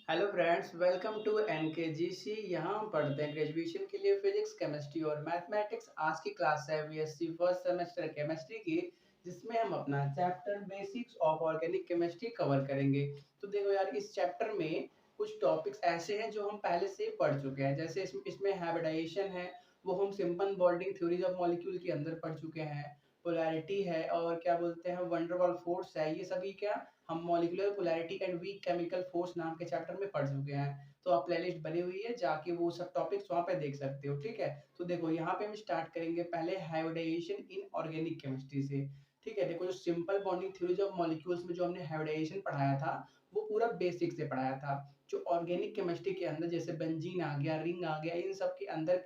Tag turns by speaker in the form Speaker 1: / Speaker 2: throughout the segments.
Speaker 1: Hello friends, welcome to NKGC. यहाँ हम पढ़ते हैं ग्रेजुएशन के लिए फिजिक्स, केमिस्ट्री और मैथमेटिक्स। आज की क्लास है बीएससी फर्स्ट सेमेस्टर केमिस्ट्री की, जिसमें हम अपना chapter basics of organic chemistry cover करेंगे। तो देखो यार, इस चैप्टर में कुछ टॉपिक्स ऐसे हैं जो हम पहले से ही पढ़ चुके हैं। जैसे इसमें हाइब्रिडाइजेशन है, वो हम simple bonding theories of molecule के अंदर पढ़ चुके हैं। पोलैरिटी है और क्या बोलते हैं वंडरवॉल फोर्स है, ये सभी क्या हम molecular polarity and weak chemical force नाम के चैप्टर में पढ़ चुके हैं। तो आप प्लेलिस्ट बनी हुई है, जाके वो सब टॉपिक्स वहां पे देख सकते हो। ठीक है, तो देखो यहाँ पे हम स्टार्ट करेंगे पहले हाइब्रिडाइजेशन इन ऑर्गेनिक केमिस्ट्री से। ठीक है, देखो जो simple bonding theories of molecules में जो हमने हाइब्रिडाइजेशन पढ़ाया था, वो पूरा बेसिक से पढ़ाया था। जो ऑर्गेनिक केमिस्ट्री के अंदर जैसे बेंजीन आ गया, रिंग आ गया, इन सब के अंदर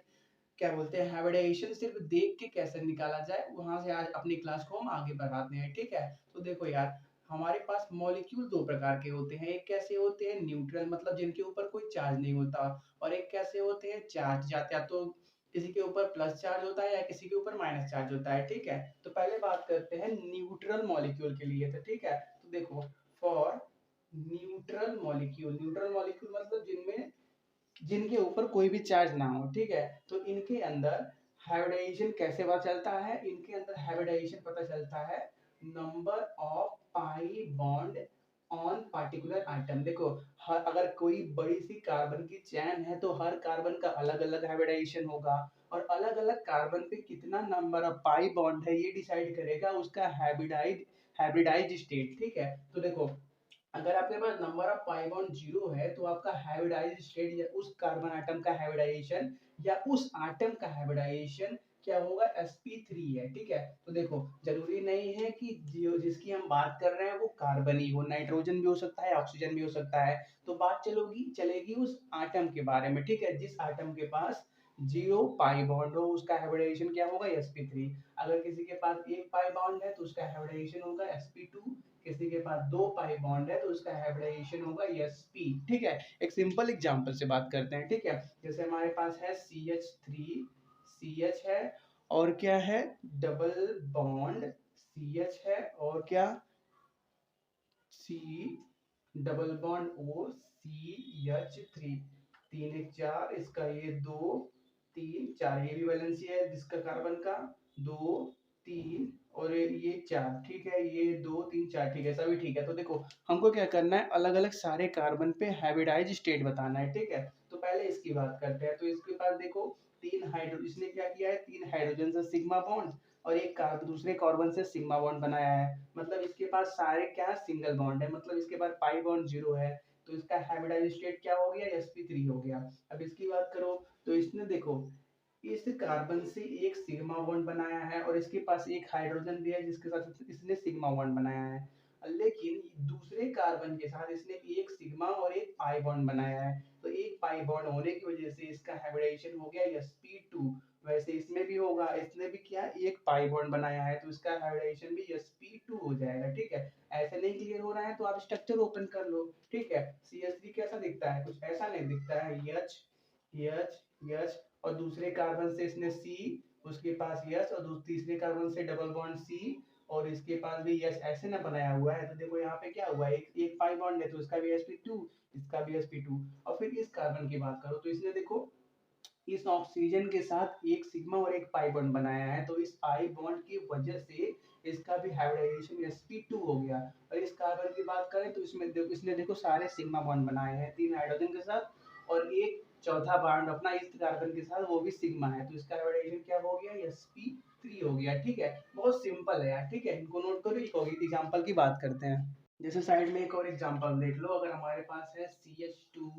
Speaker 1: क्या बोलते हैं हाइब्रिडाइजेशन सिर्फ देख के कैसे निकाला जाए, वहां से आज अपनी क्लास को हम आगे बढ़ाते हैं। ठीक है, तो देखो यार, हमारे पास मॉलिक्यूल दो प्रकार के होते हैं। एक कैसे होते हैं न्यूट्रल, मतलब जिनके ऊपर कोई चार्ज नहीं होता, और एक कैसे होते हैं चार्ज जाते हैं। तो किसी के ऊपर प्लस चार्ज होता है या किसी के ऊपर माइनस चार्ज होता है। ठीक है, तो पहले बात करते हैं न्यूट्रल मॉलिक्यूल के लिए। तो ठीक है, तो देखो फॉर न्यूट्रल मॉलिक्यूल मतलब जिनमें जिनके ऊपर कोई भी चार्ज ना हो। ठीक है, तो इनके अंदर हाइब्रिडाइजेशन कैसे पता चलता है, इनके अंदर हाइब्रिडाइजेशन पता चलता है number of pi bond on particular item. देखो, हर अगर कोई बड़ी सी कार्बन की चेन है तो हर कार्बन का अलग अलग हाइब्रिडाइजेशन होगा, और अलग अलग कार्बन पे कितना नंबर ऑफ पाई बॉन्ड है ये डिसाइड करेगा उसका हाइब्रिडाइज स्टेट। ठीक है, तो देखो अगर आपके पास नंबर ऑफ पाई बॉन्ड 0 है तो आपका हाइब्रिडाइज स्टेट या उस कार्बन आइटम का हाइब्रिडाइजेशन या उस आइटम का हाइब्रिडाइजेशन क्या होगा, sp3 है। ठीक है, तो देखो जरूरी नहीं है कि जो जिसकी हम बात कर रहे हैं वो कार्बन ही हो, नाइट्रोजन भी हो सकता है, ऑक्सीजन भी हो सकता है। तो बात चलोगी चलेगी उस आइटम के बारे में। ठीक है, जिस आइटम के पास 0 पाई बॉन्ड हो उसका हाइब्रिडाइजेशन क्या होगा, sp3। अगर किसी के पास 1 पाई बॉन्ड है तो उसका हाइब्रिडाइजेशन होगा sp2। किसी के पास 2 पाई बॉन्ड है तो उसका हाइब्रिडाइजेशन होगा sp। ठीक है, एक सिंपल एग्जांपल से बात करते हैं। ठीक है, जैसे हमारे पास है CH3 CH है, और क्या है डबल बॉन्ड CH है, और क्या C double bond O CH3। 3 1 4, इसका ये 2 3 4, ये भी वैलेंसी है जिसका कार्बन का 2 3 और ये 4। ठीक है, ये 2 3 4, ठीक है, सभी ठीक है। तो देखो हमको क्या करना है, अलग अलग सारे कार्बन पे हाइब्रिडाइज स्टेट बताना है। ठीक है, तो पहले इसकी बात करते हैं। तो इसके पास देखो तीन हाइड्रो इसने क्या किया है, 3 हाइड्रोजन से सिग्मा बॉन्ड और एक कार्बन दूसरे कार्बन से सिग्मा बॉन्ड बनाया है। मतलब इसके पास सारे क्या सिंगल बॉन्ड है, मतलब इसके पास पाई बॉन्ड 0 है। तो इसका हाइब्रिडाइज स्टेट क्या हो गया, sp3 हो गया। अब इसकी बात करो तो इसने देखो इस कार्बन से एक सिग्मा बॉन्ड बनाया है, और इसके पास एक हाइड्रोजन भी है जिसके साथ इसने सिग्मा बॉन्ड बनाया है। लेकिन दूसरे कार्बन के साथ इसने एक सिग्मा और एक पाई बॉन्ड बनाया है। तो एक पाई बॉन्ड होने की वजह से इसका हाइब्रिडाइजेशन हो गया sp2। वैसे इसमें भी होगा, इसने भी क्या एक पाई बॉन्ड बनाया है तो इसका हाइब्रिडाइजेशन भी sp2 हो जाएगा। ठीक है, ऐसे नहीं क्लियर हो रहा है तो आप स्ट्रक्चर ओपन कर लो। ठीक है, CH3 कैसा दिखता है, कुछ ऐसा नहीं दिखता है, H H H, और दूसरे कार्बन से इसने C, उसके पास H, और तीसरे कार्बन से डबल बॉन्ड C, और इसके पास भी H, ऐसे ना बनाया हुआ है। तो देखो यहाँ पे क्या हुआ, एक एक पाई बॉन्ड है तो इसका भी sp2, इसका भी sp2। और फिर इस कार्बन की बात करो तो इसने देखो इस ऑक्सीजन के साथ एक सिग्मा और एक पाई बॉन्ड बनाया है, तो इस पाई बॉन्ड की वजह से इसका भी हाइब्रिडाइजेशन sp2 हो गया। और इस कार्बन की बात करें तो इसने देखो सारे सिग्मा बॉन्ड बनाए हैं 3 हाइड्रोजन के साथ, और एक चौथा बॉन्ड अपना इस कार्बन के साथ वो भी सिग्मा है, तो इसका हाइब्रिडाइजेशन क्या हो गया, sp3 हो गया। ठीक है, बहुत सिंपल है यार। ठीक है, इनको नोट करो, एक एग्जांपल की बात करते हैं। जैसे साइड में एक और एग्जांपल देख लो, अगर हमारे पास है CH2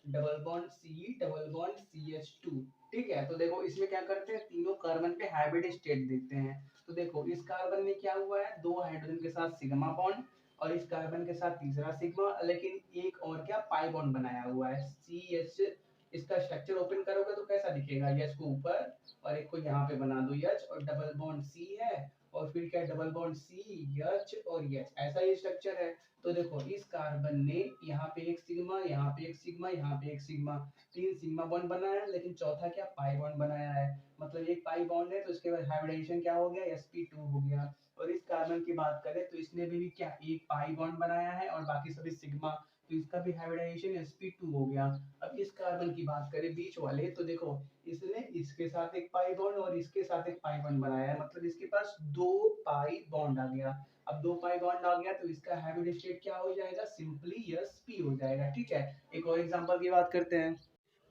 Speaker 1: double bond C double bond CH2। ठीक है, तो देखो इसमें क्या करते हैं, तीनों कार्बन पे हाइब्रिड स्टेट देखते हैं। तो देखो इस कार्बन में क्या हुआ है, 2 हाइड्रोजन के साथ सिग्मा बॉन्ड, और इस कार्बन के साथ तीसरा सिग्मा, लेकिन एक और क्या पाई बॉन्ड बनाया हुआ है CH। इसका स्ट्रक्चर ओपन करोगे तो कैसा दिखेगा, H को ऊपर और एक को यहाँ पे बना दो H, और डबल बॉन्ड C है, और फिर क्या डबल बॉन्ड C H और H, ऐसा ये स्ट्रक्चर है। तो देखो इस कार्बन ने यहाँ पे एक सिग्मा, यहाँ पे एक सिग्मा, यहाँ पे एक सिग्मा, 3 सिग्मा बॉन्ड बनाया है, लेकिन चौथा क्या पाई बॉन्ड बनाया है। मतलब एक पाई बॉन्ड है तो इसके बाद हाइब्रिडाइजेशन क्या हो गया, sp2 हो गया। और इस कार्बन की बात करें तो इसने भी क्या एक पाई बॉन्ड बनाया है और बाकी सभी सिग्मा, तो इसका भी हाइब्रिडाइजेशन sp2 हो गया। अब इस कार्बन की बात करें बीच वाले, तो देखो इसने इसके साथ एक पाई बॉन्ड और इसके साथ एक पाई बॉन्ड बनाया है, मतलब इसके पास दो पाई बॉन्ड आ गया। अब दो पाई बॉन्ड आ गया तो इसका हाइब्रिड स्टेट क्या हो जाएगा, सिंपली sp हो जाएगा। ठीक है, एक और एग्जांपल की बात करते हैं।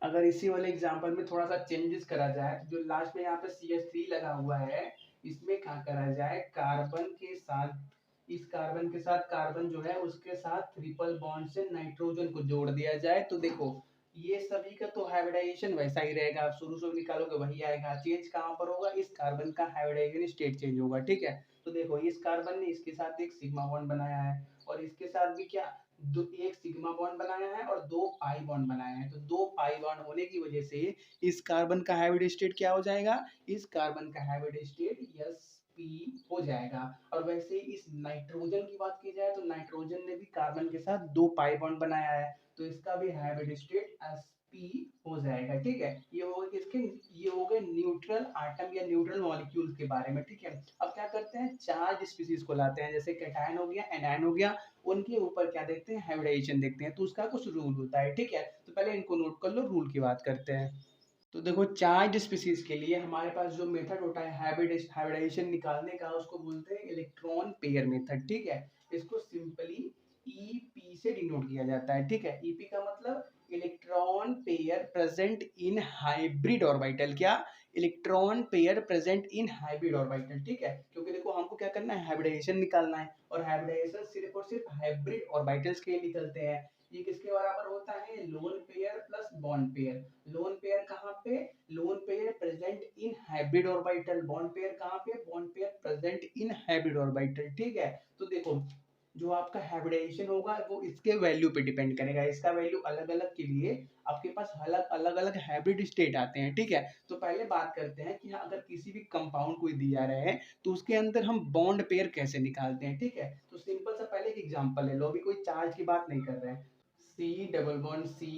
Speaker 1: अगर इसी वाले एग्जांपल में थोड़ा सा चेंजेस करा जाए, जो लास्ट में यहाँ पे CH3 लगा हुआ है, इसमें क्या करा जाए, कार्बन के साथ इस कार्बन के साथ कार्बन जो है उसके साथ ट्रिपल बॉन्ड से नाइट्रोजन को जोड़ दिया जाए। तो देखो ये सभी का तो हाइब्रिडाइजेशन वैसा ही रहेगा, आप शुरू से निकालोगे वही आएगा, चेंज कहाँ पर होगा, इस कार्बन का हाइब्रिडाइजेशन स्टेट चेंज होगा। ठीक है, तो देखो इस कार्बन ने इसके साथ एक सिग्मा बॉन्ड बनाया है और इसके साथ भी क्या एक सिग्मा बॉन्ड बनाया है और दो पाई बॉन्ड बनाए हैं। तो दो पाई बॉन्ड होने की वजह से इस कार्बन का हाइब्रिड स्टेट क्या हो जाएगा, इस कार्बन का हाइब्रिड स्टेट sp हो जाएगा। और वैसे इस नाइट्रोजन की बात की जाए तो नाइट्रोजन ने भी कार्बन के साथ दो पाई बॉन्ड बनाया है, तो इसका भी हाइब्रिड स्टेट sp हो जाएगा। ठीक है, ये हो गए न्यूट्रल आटम या न्यूट्रल मॉलिक्यूल के बारे में। ठीक है, अब क्या करते हैं, चार्ज स्पीसीज को लाते हैं, जैसे कैटायन हो गया, एनायन हो गया, उनके ऊपर क्या देखते हैं, हाइब्रिडाइजेशन देखते हैं, तो उसका कुछ रूल होता है। ठीक है, तो पहले इनको नोट कर लो, रूल की बात करते हैं। तो देखो चार्ज स्पीसीज के लिए हमारे पास जो मेथड होता है हाइब्रिडाइजेशन निकालने का, उसको बोलते हैं इलेक्ट्रॉन पेयर मेथड। ठीक है, इसको सिंपली ईपी से डिनोट किया जाता है। ठीक है, ईपी का मतलब electron pair present in hybrid orbital. क्या, electron pair present in hybrid orbital. ठीक है, क्योंकि देखो हमको क्या करना है, हाइब्रिडाइजेशन निकालना है, और हाइब्रिडाइजेशन सिर्फ और सिर्फ हाइब्रिड ऑर्बिटल्स के लिए निकलते हैं। ये किसके बराबर होता है, lone pair plus bond pair. Lone pair कहाँ पे, lone pair present in hybrid orbital, bond pair कहाँ पे, bond pair present in hybrid orbital. ठीक है, तो देखो जो आपका हाइब्रिडाइजेशन होगा वो इसके वैल्यू पे डिपेंड करेगा, इसका वैल्यू अलग अलग के लिए आपके पास अलग अलग हाइब्रिड स्टेट आते हैं। ठीक है, तो पहले बात करते हैं कि हाँ, अगर किसी भी कंपाउंड कोई दिया रहे हैं तो उसके अंदर हम बॉन्ड पेयर कैसे निकालते हैं। ठीक है, तो सिंपल सा पहले एक एग्जांपल ले लो, अभी कोई चार्ज की बात नहीं कर रहे हैं। C double bond C,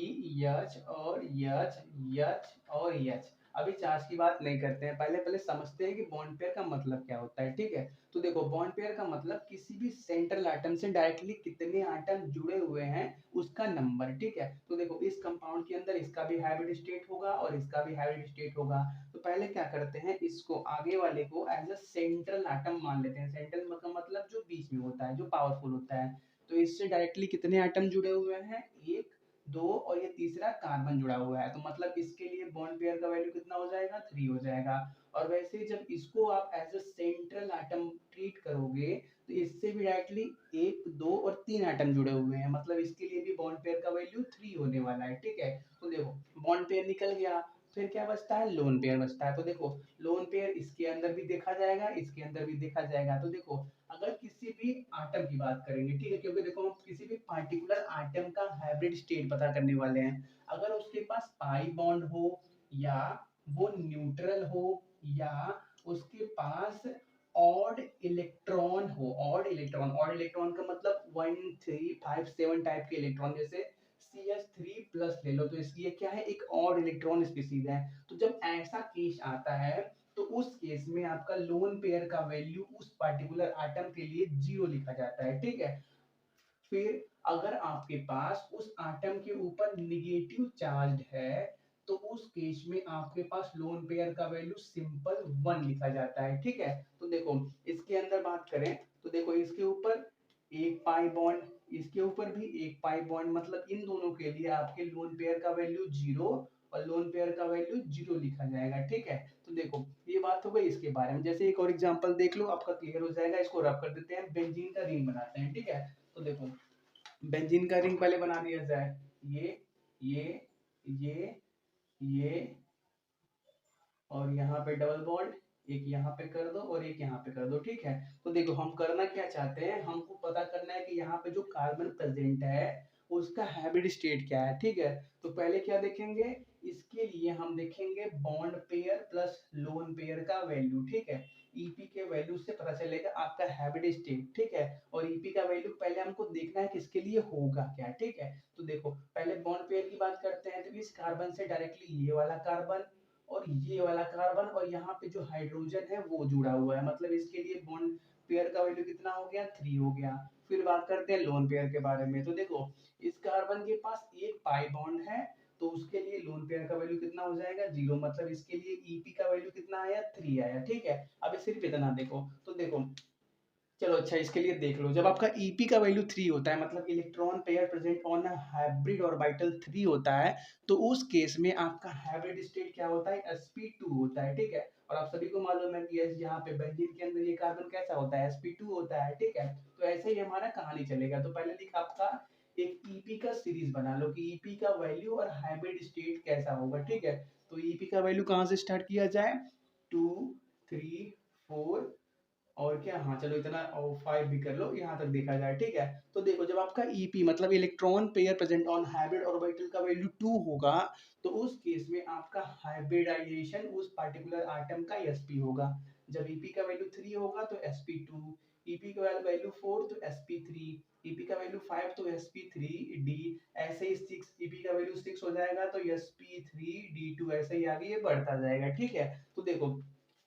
Speaker 1: H और एच, एच और एच। अभी चार्ज की बात नहीं करते हैं, पहले पहले समझते हैं कि बॉन्ड पेयर का मतलब क्या होता है। ठीक है, तो देखो बॉन्ड पेयर का मतलब किसी भी सेंट्रल एटम से डायरेक्टली कितने एटम जुड़े हुए हैं उसका नंबर। ठीक है, तो देखो इस कंपाउंड के अंदर इसका भी हाइब्रिड स्टेट होगा और इसका भी हाइब्रिड स्टेट होगा। तो पहले क्या करते हैं, इसको आगे वाले को एज अ सेंट्रल एटम मान लेते हैं। सेंट्रल का मतलब जो बीच में होता है, जो पावरफुल होता है। तो इससे डायरेक्टली कितने एटम जुड़े हुए हैं, एक, दो, और ये तीसरा कार्बन जुड़ा हुआ है, तो मतलब इसके लिए बॉन्ड पेयर का वैल्यू कितना हो जाएगा, 3 हो जाएगा। और वैसे जब इसको आप as a central atom treat करोगे तो इससे भी डायरेक्टली एक, दो और तीन एटम जुड़े हुए हैं, मतलब इसके लिए भी बॉन्ड पेयर का वैल्यू 3 होने वाला है। ठीक है, तो देखो बॉन्ड पेयर निकल गया, फिर क्या बचता है, लोन पेयर बचता है। तो देखो लोन पेयर इसके अंदर भी देखा जाएगा, इसके अंदर भी देखा जाएगा। तो देखो अगर किसी भी आटम की बात करेंगे, ठीक है, क्योंकि देखो हम किसी भी पार्टिकुलर आटम का हाइब्रिड स्टेट पता करने वाले हैं, अगर उसके पास पाई बॉन्ड हो या वो न्यूट्रल हो या उसके पास ऑड इलेक्ट्रॉन हो, ऑड इलेक्ट्रॉन का मतलब 1 3 5 7 टाइप के इलेक्ट्रॉन, जैसे CH3 प्लस ले लो, तो इसलिए क्या है, एक ऑड इलेक्ट्रॉन स्पीसीज है। तो जब ऐसा केस आता है तो उस केस में आपका लोन पेयर का वैल्यू उस पर्टिकुलर आइटम के लिए 0 लिखा जाता है। ठीक है, फिर अगर आपके पास उस आइटम के ऊपर निगेटिव चार्ज है तो उस केस में आपके पास लोन पेयर का वैल्यू सिंपल 1 लिखा जाता है। ठीक है, तो देखो इसके अंदर बात करें तो देखो इसके ऊपर एक पाई बॉन्ड, इसके ऊपर भी एक पाई बॉन्ड, मतलब इन दोनों के लिए आपके लोन पेयर का वैल्यू 0 और लोन पेयर का वैल्यू 0 लिखा जाएगा। ठीक है, तो देखो ये बात हो गई इसके बारे में। जैसे एक और एग्जांपल देख लो, आपका क्लियर हो जाएगा। इसको रब कर देते हैं, बेंजीन का रिंग बनाते हैं। ठीक है, तो देखो बेंजीन का रिंग पहले बना दिया जाए, ये ये ये ये और यहाँ पे डबल बॉन्ड, एक यहाँ पे कर दो और एक यहाँ पे कर दो। ठीक है, तो देखो हम करना क्या चाहते हैं, हमको पता करना है कि यहाँ पे जो कार्बन प्रेजेंट है उसका हाइब्रिड स्टेट क्या है। ठीक है, तो पहले क्या देखेंगे, इसके लिए हम देखेंगे bond pair plus lone pair का वैल्यू। ठीक है, ईपी के वैल्यू से पता चलेगा आपका हाइब्रिड स्टेट। ठीक है, और ईपी का वैल्यू पहले हमको देखना है किसके लिए होगा क्या। ठीक है, तो देखो पहले बॉन्ड पेयर की बात करते हैं, तो इस कार्बन से डायरेक्टली ये वाला कार्बन और ये वाला कार्बन और यहाँ पे जो हाइड्रोजन है वो जुड़ा हुआ है, मतलब इसके लिए बॉन्ड पेयर का वैल्यू कितना हो गया, 3 हो गया। फिर बात करते हैं लोन पेयर के बारे में। तो देखो इस कार्बन के पास एक पाई बॉन्ड है, तो उसके लिए लोन पेयर का वैल्यू कितना हो जाएगा, 0। मतलब इसके लिए ईपी का वैल्यू कितना आया, 3 आया। ठीक है, अब सिर्फ इतना देखो। तो देखो चलो अच्छा इसके लिए देख लो, जब आपका ईपी का वैल्यू 3 होता है, मतलब electron pair present on a hybrid orbital 3 होता है, तो उस केस में आपका हाइब्रिड स्टेट क्या होता है, sp2 होता है। ठीक है, और आप सभी को मालूम है कि यहाँ पे बेंजीन के अंदर ये कार्बन कैसा होता है, sp2 होता है। ठीक है, तो ऐसे ही हमारा कहानी चलेगा। तो पहले लिखा आपका एक ईपी का सीरीज बना लो कि ईपी का वैल्यू और हाइब्रिड स्टेट कैसा होगा। ठीक है, तो ईपी का वैल्यू कहाँ से स्टार्ट किया जाए, 2 3 4 और क्या, हाँ चलो इतना, और 5 भी कर लो, यहाँ तक देखा जाए। ठीक है, तो देखो जब आपका ईपी मतलब electron pair present on hybrid orbital का वैल्यू 2 होगा, तो उस केस में आपका हाइब्रिडाइजेशन उस पार्टिकुलर आइटम का sp होगा। जब ईपी का वैल्यू 3 होगा तो sp2, ईपी का वैल्यू 4 तो sp3, ईपी का वैल्यू 5 तो sp3d, ऐसे ही 6, ईपी का वैल्यू 6 हो जाएगा तो sp3d2, ऐसे ही आगे ये बढ़ता जाएगा। ठीक है, तो देखो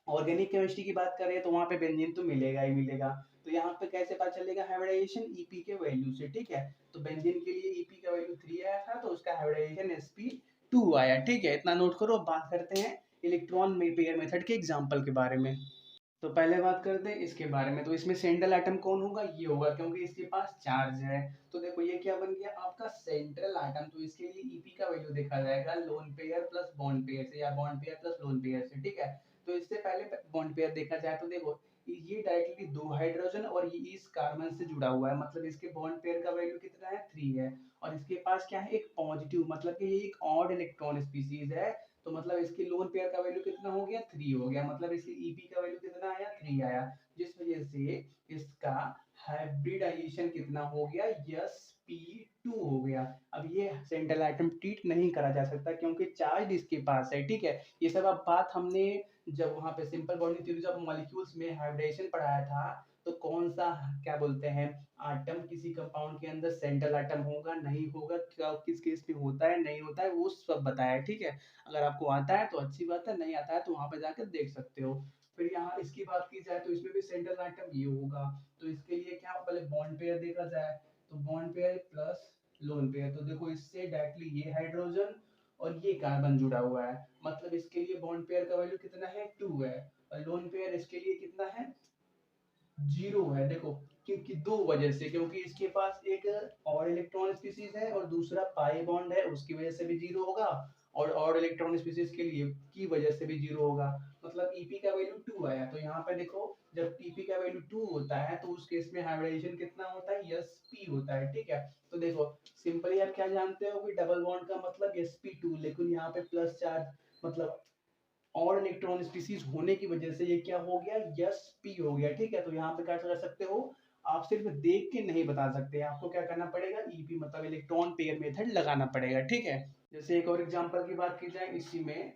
Speaker 1: ऑर्गेनिक केमिस्ट्री की बात करें तो वहां पे बेंजीन तो मिलेगा ही मिलेगा। तो यहाँ पे कैसे पता चलेगा हाइब्रिडाइजेशन, ईपी के वैल्यू से। ठीक है, तो बेंजीन के लिए ईपी का वैल्यू 3 आया था, तो उसका हाइब्रिडाइजेशन sp2 आया। ठीक है, इतना नोट करो। अब बात करते हैं इलेक्ट्रॉन में पेयर मेथड के एग्जाम्पल के बारे में। तो पहले बात करते हैं इसके बारे में। तो इसमें सेंट्रल एटम कौन होगा, ये होगा, क्योंकि इसके पास चार्ज है। तो देखो ये क्या बन गया आपका सेंट्रल एटम। तो इसके लिए ईपी का वैल्यू देखा जाएगा lone pair plus bond pair से, या bond pair plus lone pair से। ठीक है, तो इससे पहले बॉन्ड पेयर देखा जाए तो देखो ये डायरेक्टली 2 हाइड्रोजन और ये इस कार्बन से जुड़ा हुआ है, मतलब इसके बॉन्ड पेयर का वैल्यू कितना है, 3 है। और इसके पास क्या है, एक पॉजिटिव, मतलब कि ये एक ऑड इलेक्ट्रॉन स्पीसीज है। तो मतलब इसके लोन पेयर का वैल्यू कितना हो गया, 3 हो गया। मतलब इसके ईपी का वैल्यू कितना आया, 3 आया, जिस वजह से इसका हाइब्रिडाइजेशन कितना हो गया, sp2 हो गया। अब ये सेंट्रल एटम ट्रीट नहीं करा जा सकता क्योंकि चार्ज इसके पास है। ठीक है, ये सब अब बात हमने जब वहां पे simple bonding theory of molecules में हाइब्रिडाइजेशन पढ़ाया था, तो कौन सा क्या बोलते हैं आटम किसी कंपाउंड के अंदर सेंट्रल एटम होगा नहीं होगा, क्या किस केस में होता है नहीं होता है, वो सब बताया। ठीक है, अगर आपको आता है तो अच्छी बात है, नहीं आता है तो वहां पे जाकर देख सकते हो। फिर यहाँ इसकी बात की जाए तो इसमें भी सेंट्रल आइटम ये होगा। तो इसके लिए क्या पहले बॉन्ड पेयर देखा जाए, तो bond pair plus lone pair. तो देखो इससे डायरेक्टली ये हाइड्रोजन और ये कार्बन जुड़ा हुआ है, मतलब इसके लिए बॉन्ड पेयर का वैल्यू कितना है, 2 है। और लोन पेयर इसके लिए कितना है, 0 है। देखो क्योंकि दो वजह से, क्योंकि इसके पास एक और इलेक्ट्रॉन स्पीसीज है और दूसरा पाई बॉन्ड है, उसकी वजह से भी 0 होगा। और इलेक्ट्रॉन स्पीसीज के लिए की वजह से भी 0 होगा। मतलब ईपी का वैल्यू 2 आया। तो यहाँ पे देखो जब ईपी का वैल्यू 2 होता है तो उस केस में हाइब्रिडाइजेशन कितना होता है, sp होता है। ठीक है, तो देखो सिंपली आप क्या जानते हो कि डबल बॉन्ड का मतलब sp2, लेकिन यहाँ पे प्लस चार्ज, मतलब और इलेक्ट्रॉन स्पीसीज होने की वजह से ये क्या हो गया, sp हो गया। ठीक है, तो यहाँ पे क्या कर सकते हो, आप सिर्फ देख के नहीं बता सकते, आपको क्या करना पड़ेगा, ईपी मतलब इलेक्ट्रॉन पेयर मेथड लगाना पड़ेगा। ठीक है, जैसे एक और एग्जांपल की बात की जाए, इसी में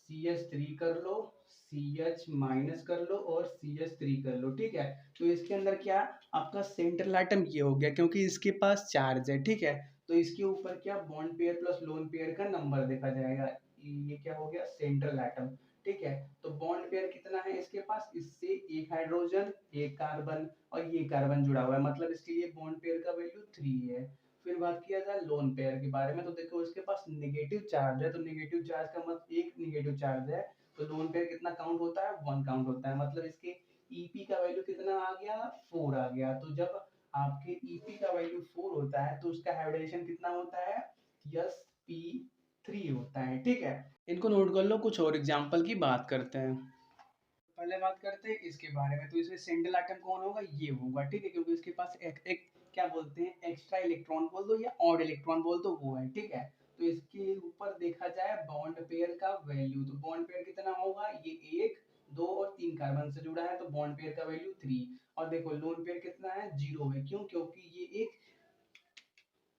Speaker 1: CH3 कर लो, CH माइनस कर लो और CH3 कर लो। ठीक है, तो इसके अंदर क्या आपका सेंट्रल एटम ये हो गया क्योंकि इसके पास चार्ज है। ठीक है, तो इसके ऊपर क्या bond pair plus lone pair का नंबर देखा जाएगा, ये क्या हो गया सेंट्रल एटम। ठीक है, तो बॉन्ड पेयर कितना है इसके पास, इससे एक हाइड्रोजन एक कार्बन और ये कार्बन जुड़ा हुआ है, मतलब इसके लिए बॉन्ड पेयर का वैल्यू 3 है। फिर बात किया जाए लोन पेयर के बारे में, तो देखो इसके पास नेगेटिव चार्ज है, तो नेगेटिव चार्ज का मतलब एक नेगेटिव चार्ज है, तो लोन पेयर कितना काउंट होता है, 1 काउंट होता है। मतलब इसके ईपी का वैल्यू कितना आ गया, 4 आ गया। तो जब आपके ईपी का वैल्यू 4 होता है तो उसका हाइब्रिडेशन कितना होता है, sp3 होता है। ठीक है, इनको नोट कर लो। कुछ और एग्जांपल की बात करते हैं। पहले बात करते हैं इसके बारे में। तो इसमें सिंगल एटम कौन होगा, ये होगा। ठीक है, क्योंकि इसके पास एक क्या बोलते हैं एक्स्ट्रा इलेक्ट्रॉन बोल दो या ऑड इलेक्ट्रॉन बोल दो, वो है। ठीक है, तो इसके ऊपर देखा जाए बॉन्ड पेयर का वैल्यू, तो बॉन्ड पेयर कितना होगा, ये 1 2 और 3 कार्बन से जुड़ा है, तो बॉन्ड पेयर का वैल्यू 3। और देखो लोन पेयर कितना है, 0 है। क्यों, क्योंकि ये एक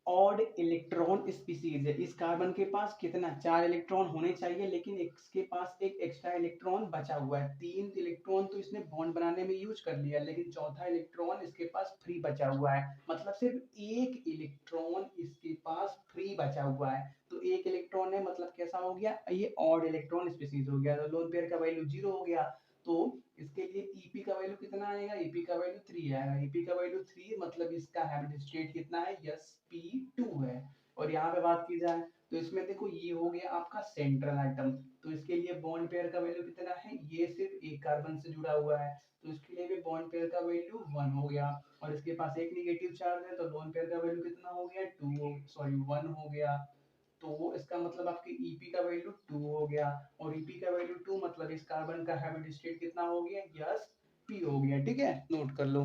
Speaker 1: ऑड इलेक्ट्रॉन स्पीसीज है। इस कार्बन के पास कितना 4 इलेक्ट्रॉन होने चाहिए, लेकिन इसके पास एक एक्स्ट्रा इलेक्ट्रॉन बचा हुआ है। 3 इलेक्ट्रॉन तो इसने बॉन्ड बनाने में यूज कर लिया, लेकिन चौथा इलेक्ट्रॉन इसके पास फ्री बचा हुआ है। मतलब सिर्फ एक इलेक्ट्रॉन इसके पास फ्री बचा हुआ है। तो एक इलेक्ट्रॉन है, मतलब कैसा हो गया, ये ऑड इलेक्ट्रॉन स्पीसीज हो गया। तो लोन पेयर का वैल्यू 0 हो गया। तो इसके लिए ईपी का वैल्यू कितना आएगा, ईपी का वैल्यू 3 आएगा, ईपी का वैल्यू 3 मतलब इसका हैबिट स्टेट कितना है, sp2 है। और यहाँ पे बात की जाए तो इसमें देखो ये हो गया आपका सेंट्रल आइटम, तो इसके लिए बॉन्ड पेयर का वैल्यू कितना है, ये सिर्फ एक कार्बन से जुड़ा हुआ है, तो इसके लिए भी बॉन्ड पेयर का वैल्यू 1 हो गया। और इसके पास एक नेगेटिव चार्ज है तो लोन पेयर का वैल्यू कितना हो गया, 1 हो गया। तो इसका मतलब आपके ईपी का वैल्यू 2 हो गया, और ईपी का वैल्यू 2 मतलब इस कार्बन का हैबिट स्टेट कितना हो गया, यस पी हो गया। ठीक है, नोट कर लो।